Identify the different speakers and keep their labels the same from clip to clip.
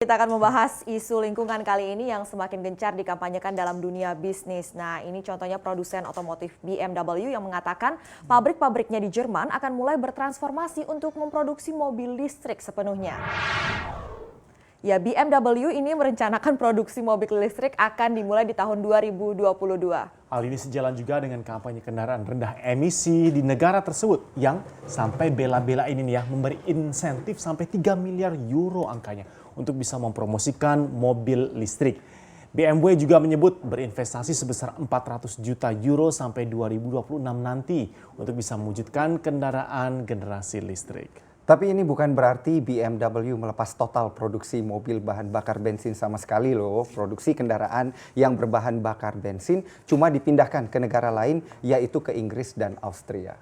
Speaker 1: Kita akan membahas isu lingkungan kali ini yang semakin gencar dikampanyekan dalam dunia bisnis. Nah, ini contohnya produsen otomotif BMW yang mengatakan pabrik-pabriknya di Jerman akan mulai bertransformasi untuk memproduksi mobil listrik sepenuhnya. Ya, BMW ini merencanakan produksi mobil listrik akan dimulai di tahun 2022.
Speaker 2: Hal ini sejalan juga dengan kampanye kendaraan rendah emisi di negara tersebut yang sampai bela-belain ini ya memberi insentif sampai 3 miliar euro angkanya untuk bisa mempromosikan mobil listrik. BMW juga menyebut berinvestasi sebesar 400 juta euro sampai 2026 nanti untuk bisa mewujudkan kendaraan generasi listrik.
Speaker 3: Tapi ini bukan berarti BMW melepas total produksi mobil bahan bakar bensin sama sekali loh. Produksi kendaraan yang berbahan bakar bensin cuma dipindahkan ke negara lain, yaitu ke Inggris dan Austria.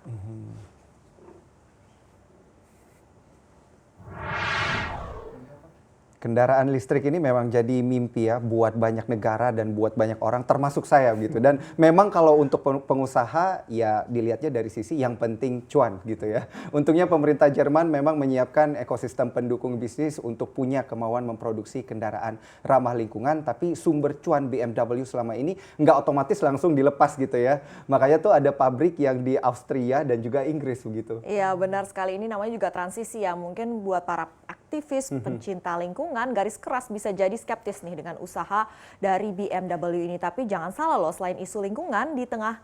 Speaker 3: Kendaraan listrik ini memang jadi mimpi ya buat banyak negara dan buat banyak orang termasuk saya gitu. Dan memang kalau untuk pengusaha ya dilihatnya dari sisi yang penting cuan gitu ya. Untungnya pemerintah Jerman memang menyiapkan ekosistem pendukung bisnis untuk punya kemauan memproduksi kendaraan ramah lingkungan. Tapi sumber cuan BMW selama ini nggak otomatis langsung dilepas gitu ya. Makanya tuh ada pabrik yang di Austria dan juga Inggris begitu.
Speaker 1: Iya, benar sekali. Ini namanya juga transisi ya. Mungkin buat para aktivis pencinta lingkungan, garis keras bisa jadi skeptis nih dengan usaha dari BMW ini. Tapi jangan salah loh, selain isu lingkungan di tengah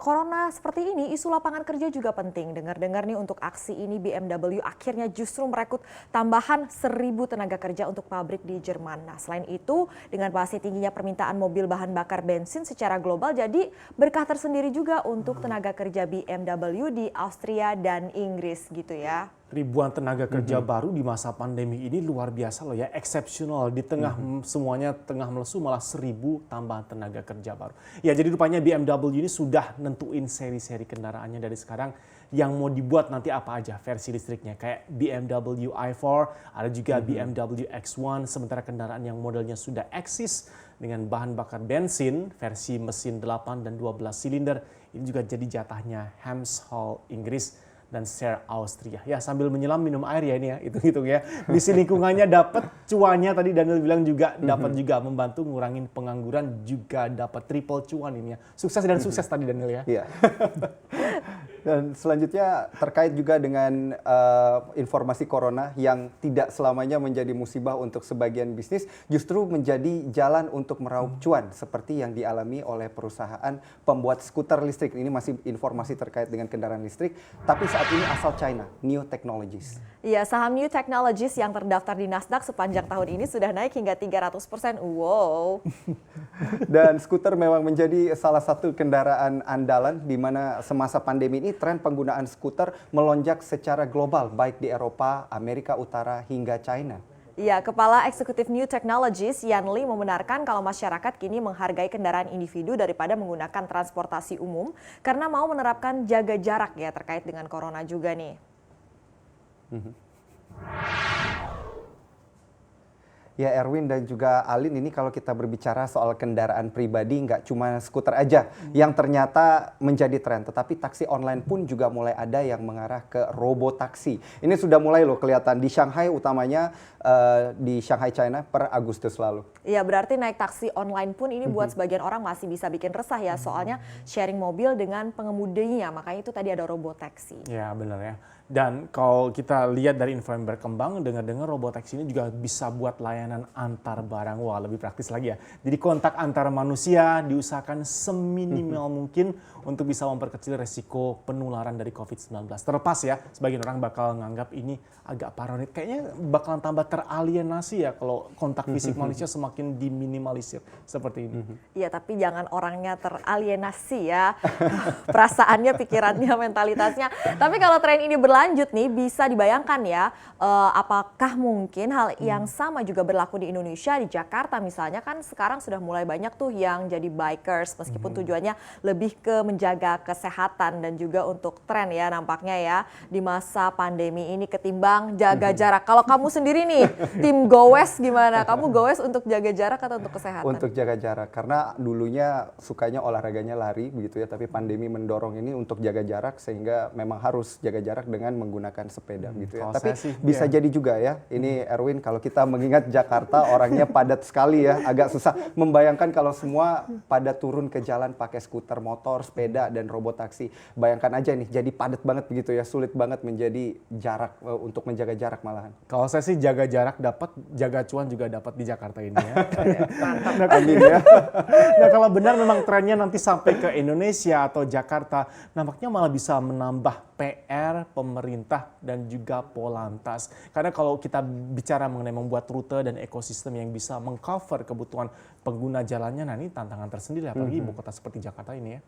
Speaker 1: corona seperti ini, isu lapangan kerja juga penting. Dengar-dengar nih untuk aksi ini BMW akhirnya justru merekrut tambahan 1.000 tenaga kerja untuk pabrik di Jerman. Nah, selain itu dengan masih tingginya permintaan mobil bahan bakar bensin secara global, jadi berkah tersendiri juga untuk tenaga kerja BMW di Austria dan Inggris gitu ya.
Speaker 2: Ribuan tenaga kerja baru di masa pandemi ini luar biasa loh ya, eksepsional. Di tengah semuanya tengah melesu malah 1.000 tambahan tenaga kerja baru. Ya, jadi rupanya BMW ini sudah nentuin seri-seri kendaraannya dari sekarang yang mau dibuat nanti apa aja versi listriknya. Kayak BMW i4, ada juga BMW X1, sementara kendaraan yang modelnya sudah eksis dengan bahan bakar bensin versi mesin 8 dan 12 silinder. Ini juga jadi jatahnya Hemshall Inggris dan Share Austria. Ya, sambil menyelam minum air ya ini ya, hitung-hitung ya. Misi lingkungannya dapat, cuannya tadi Daniel bilang juga dapat juga membantu ngurangin pengangguran, juga dapat triple cuan ini ya. Sukses dan sukses tadi Daniel ya.
Speaker 3: Iya. Dan selanjutnya terkait juga dengan informasi corona yang tidak selamanya menjadi musibah untuk sebagian bisnis, justru menjadi jalan untuk meraup cuan seperti yang dialami oleh perusahaan pembuat skuter listrik. Ini masih informasi terkait dengan kendaraan listrik, tapi saat ini asal China, New Technologies.
Speaker 1: Iya, saham New Technologies yang terdaftar di Nasdaq sepanjang tahun ini sudah naik hingga 300%. Wow.
Speaker 3: Dan skuter memang menjadi salah satu kendaraan andalan di mana semasa pandemi ini tren penggunaan skuter melonjak secara global baik di Eropa, Amerika Utara hingga China.
Speaker 1: Ya, Kepala Eksekutif New Technologies, Yan Lee, membenarkan kalau masyarakat kini menghargai kendaraan individu daripada menggunakan transportasi umum karena mau menerapkan jaga jarak ya terkait dengan corona juga nih.
Speaker 3: Ya, Erwin dan juga Alin, ini kalau kita berbicara soal kendaraan pribadi nggak cuma skuter aja yang ternyata menjadi tren, tetapi taksi online pun juga mulai ada yang mengarah ke robotaksi. Ini sudah mulai loh kelihatan di Shanghai, utamanya di Shanghai, China per Agustus lalu.
Speaker 1: Iya, berarti naik taksi online pun ini buat sebagian orang masih bisa bikin resah ya, soalnya sharing mobil dengan pengemudinya, makanya itu tadi ada robotaksi.
Speaker 2: Ya, benar ya. Dan kalau kita lihat dari info yang berkembang, dengar-dengar robotaksi ini juga bisa buat layanan antar barang. Wah, lebih praktis lagi ya. Jadi kontak antar manusia diusahakan seminimal mungkin untuk bisa memperkecil resiko penularan dari COVID-19. Terlepas ya, sebagian orang bakal nganggap ini agak paranoid. Kayaknya bakalan tambah teralienasi ya kalau kontak fisik manusia semakin diminimalisir seperti ini.
Speaker 1: Iya, tapi jangan orangnya teralienasi ya. Perasaannya, pikirannya, mentalitasnya. Tapi kalau tren ini berlanjut nih, bisa dibayangkan ya, apakah mungkin hal yang sama juga berlaku di Indonesia, di Jakarta misalnya, kan sekarang sudah mulai banyak tuh yang jadi bikers, meskipun tujuannya lebih ke menjaga kesehatan dan juga untuk tren ya nampaknya ya di masa pandemi ini ketimbang jaga jarak. Kalau kamu sendiri nih, tim goes gimana? Kamu goes untuk jaga jarak atau untuk kesehatan?
Speaker 3: Untuk jaga jarak, karena dulunya sukanya olahraganya lari begitu ya, tapi pandemi mendorong ini untuk jaga jarak sehingga memang harus jaga jarak dengan dengan menggunakan sepeda gitu ya.
Speaker 2: kalau
Speaker 3: Tapi
Speaker 2: saya sih,
Speaker 3: bisa
Speaker 2: ya.
Speaker 3: jadi juga ya, ini Erwin, kalau kita mengingat Jakarta orangnya padat sekali ya, agak susah membayangkan kalau semua pada turun ke jalan pakai skuter, motor, sepeda, dan robot taksi. Bayangkan aja nih, jadi padat banget begitu ya, sulit banget menjadi jarak, untuk menjaga jarak malahan.
Speaker 2: Kalau saya sih jaga jarak dapat, jaga cuan juga dapat di Jakarta ini ya.
Speaker 1: Mantap.
Speaker 3: Amin ya.
Speaker 2: Nah kalau benar memang trennya nanti sampai ke Indonesia atau Jakarta, nampaknya malah bisa menambah PR pemerintah dan juga Polantas. Karena kalau kita bicara mengenai membuat rute dan ekosistem yang bisa mengcover kebutuhan pengguna jalannya, nah ini tantangan tersendiri apalagi ibu kota seperti Jakarta ini ya.